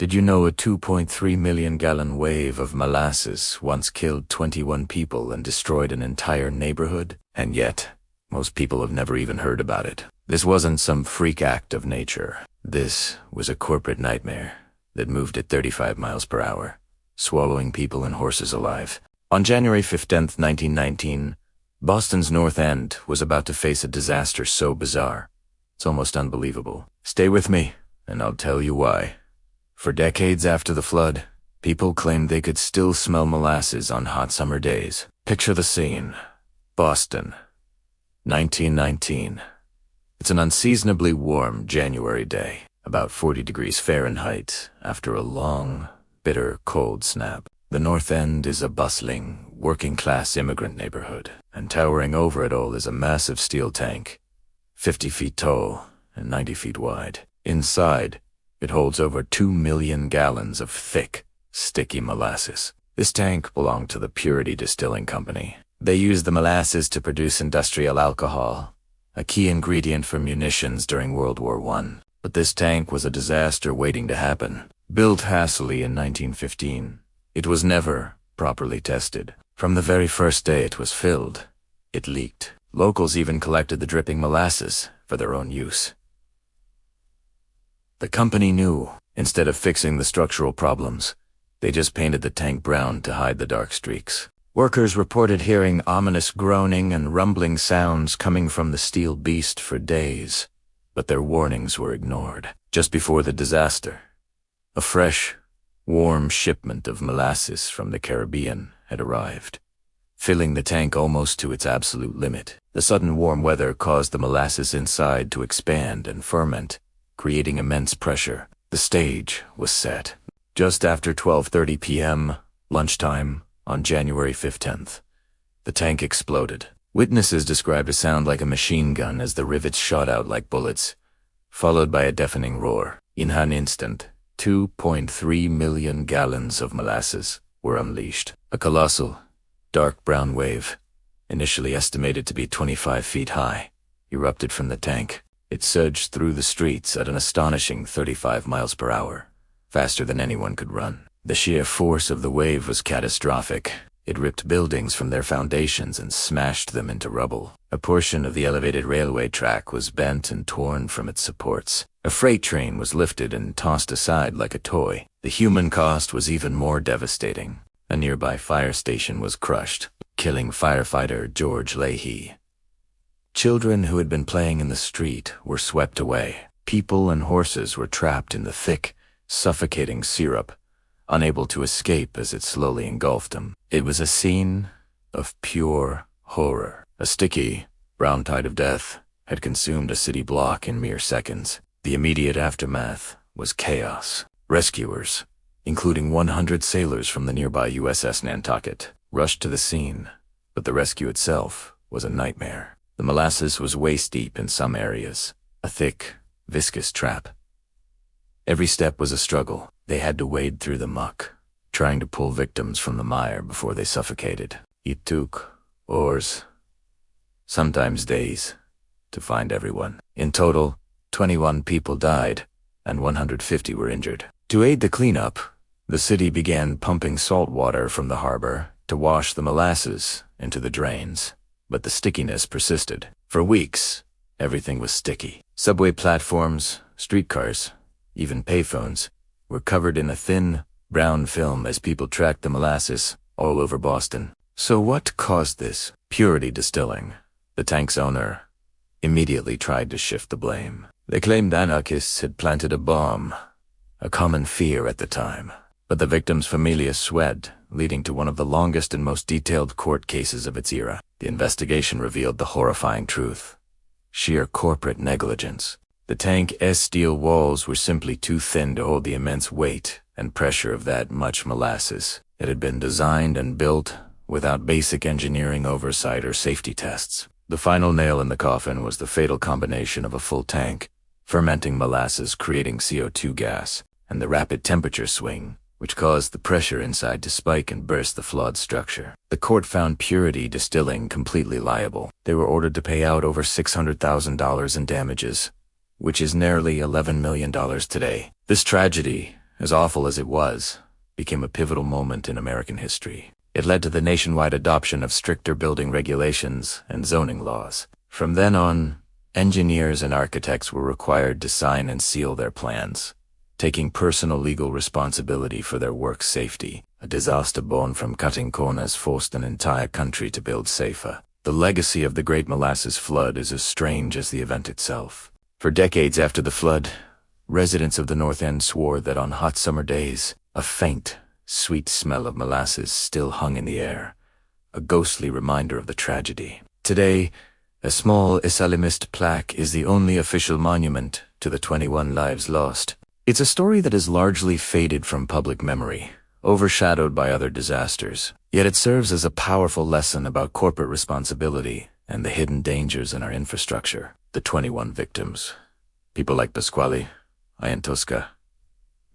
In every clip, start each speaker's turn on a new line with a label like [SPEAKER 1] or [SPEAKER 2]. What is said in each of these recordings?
[SPEAKER 1] Did you know a 2.3 million gallon wave of molasses once killed 21 people and destroyed an entire neighborhood? And yet, most people have never even heard about it. This wasn't some freak act of nature. This was a corporate nightmare that moved at 35 miles per hour, swallowing people and horses alive. On January 15th, 1919, Boston's North End was about to face a disaster so bizarre, it's almost unbelievable. Stay with me, and I'll tell you why. For decades after the flood, people claimed they could still smell molasses on hot summer days. Picture the scene. Boston, 1919. It's an unseasonably warm January day, about 40 degrees Fahrenheit, after a long, bitter cold snap. The North End is a bustling, working-class immigrant neighborhood, and towering over it all is a massive steel tank, 50 feet tall and 90 feet wide. Inside, it holds over 2 million gallons of thick, sticky molasses. This tank belonged to the Purity Distilling Company. They used the molasses to produce industrial alcohol, a key ingredient for munitions during World War I. But this tank was a disaster waiting to happen. Built hastily in 1915, it was never properly tested. From the very first day it was filled, it leaked. Locals even collected the dripping molasses for their own use. The company knew. Instead of fixing the structural problems, they just painted the tank brown to hide the dark streaks. Workers reported hearing ominous groaning and rumbling sounds coming from the steel beast for days, but their warnings were ignored. Just before the disaster, a fresh, warm shipment of molasses from the Caribbean had arrived, filling the tank almost to its absolute limit. The sudden warm weather caused the molasses inside to expand and ferment, creating immense pressure. The stage was set. Just after 12:30 p.m., lunchtime, on January 15th, the tank exploded. Witnesses described a sound like a machine gun as the rivets shot out like bullets, followed by a deafening roar. In an instant, 2.3 million gallons of molasses were unleashed. A colossal, dark brown wave, initially estimated to be 25 feet high, erupted from the tank. It surged through the streets at an astonishing 35 miles per hour, faster than anyone could run. The sheer force of the wave was catastrophic. It ripped buildings from their foundations and smashed them into rubble. A portion of the elevated railway track was bent and torn from its supports. A freight train was lifted and tossed aside like a toy. The human cost was even more devastating. A nearby fire station was crushed, killing firefighter George Leahy. Children who had been playing in the street were swept away. People and horses were trapped in the thick, suffocating syrup, unable to escape as it slowly engulfed them. It was a scene of pure horror. A sticky, brown tide of death had consumed a city block in mere seconds. The immediate aftermath was chaos. Rescuers, including 100 sailors from the nearby USS Nantucket, rushed to the scene, but the rescue itself was a nightmare. The molasses was waist-deep in some areas, a thick, viscous trap. Every step was a struggle. They had to wade through the muck, trying to pull victims from the mire before they suffocated. It took hours, sometimes days, to find everyone. In total, 21 people died, and 150 were injured. To aid the cleanup, the city began pumping salt water from the harbor to wash the molasses into the drains. But the stickiness persisted. For weeks, everything was sticky. Subway platforms, streetcars, even payphones were covered in a thin, brown film as people tracked the molasses all over Boston. So what caused this? Purity Distilling, the tank's owner, immediately tried to shift the blame. They claimed anarchists had planted a bomb, a common fear at the time. But the victim's familia swed, leading to one of the longest and most detailed court cases of its era. The investigation revealed the horrifying truth: sheer corporate negligence. The tank's steel walls were simply too thin to hold the immense weight and pressure of that much molasses. It had been designed and built without basic engineering oversight or safety tests. The final nail in the coffin was the fatal combination of a full tank, fermenting molasses creating CO2 gas, and the rapid temperature swing, which caused the pressure inside to spike and burst the flawed structure. The court found Purity Distilling completely liable. They were ordered to pay out over $600,000 in damages, which is nearly $11 million today. This tragedy as awful as it was, became a pivotal moment in American history. It led to the nationwide adoption of stricter building regulations and zoning laws. From then on, engineers and architects were required to sign and seal their plans, taking personal legal responsibility for their work safety. A disaster born from cutting corners forced an entire country to build safer. The legacy of the Great Molasses Flood is as strange as the event itself. For decades after the flood, residents of the North End swore that on hot summer days, a faint, sweet smell of molasses still hung in the air, a ghostly reminder of the tragedy. Today, a small Isalimist plaque is the only official monument to the 21 lives lost. It's a story that has largely faded from public memory, overshadowed by other disasters. Yet it serves as a powerful lesson about corporate responsibility and the hidden dangers in our infrastructure. The 21 victims, people like Pasquale, Iantosca,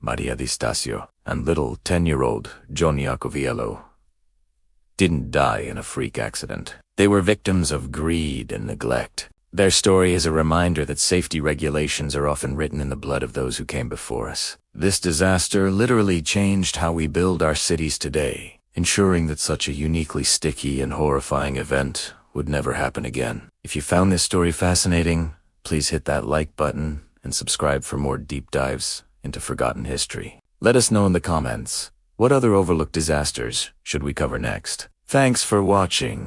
[SPEAKER 1] Maria Di Stasio, and little 10-year-old Johnny Iacoviello, didn't die in a freak accident. They were victims of greed and neglect. Their story is a reminder that safety regulations are often written in the blood of those who came before us. This disaster literally changed how we build our cities today, ensuring that such a uniquely sticky and horrifying event would never happen again. If you found this story fascinating, please hit that like button and subscribe for more deep dives into forgotten history. Let us know in the comments, what other overlooked disasters should we cover next? Thanks for watching.